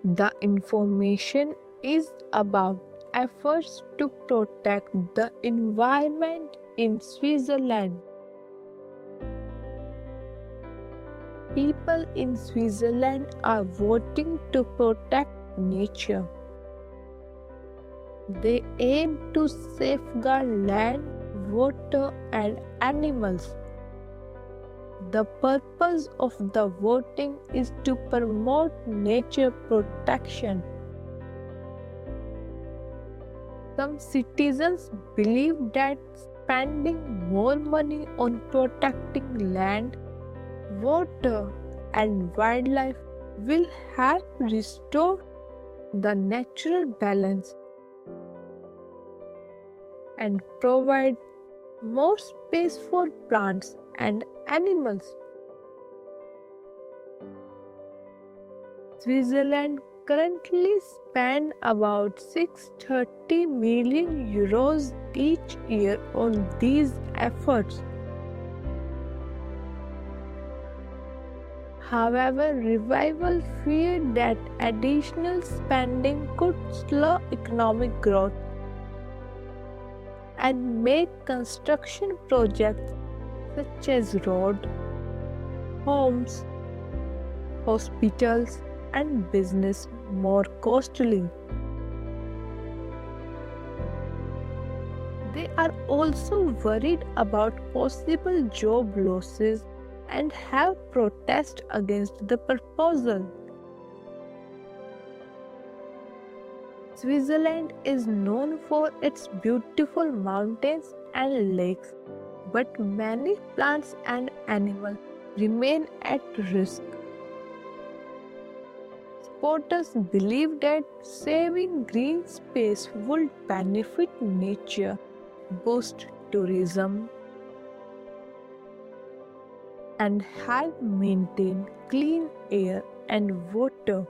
The information is about efforts to protect the environment in Switzerland. People in Switzerland are voting to protect nature. They aim to safeguard land, water, and animals. The purpose of the voting is to promote nature protection. Some citizens believe that spending more money on protecting land, water, and wildlife will help restore the natural balance and provide more space for plants and animals. Switzerland currently spends about 630 million euros each year on these efforts. However, revival feared that additional spending could slow economic growth and make construction projects such as roads, homes, hospitals, and business more costly. They are also worried about possible job losses and have protested against the proposal. Switzerland is known for its beautiful mountains and lakes, but many plants and animals remain at risk. Supporters believe that saving green space will benefit nature, boost tourism, and help maintain clean air and water.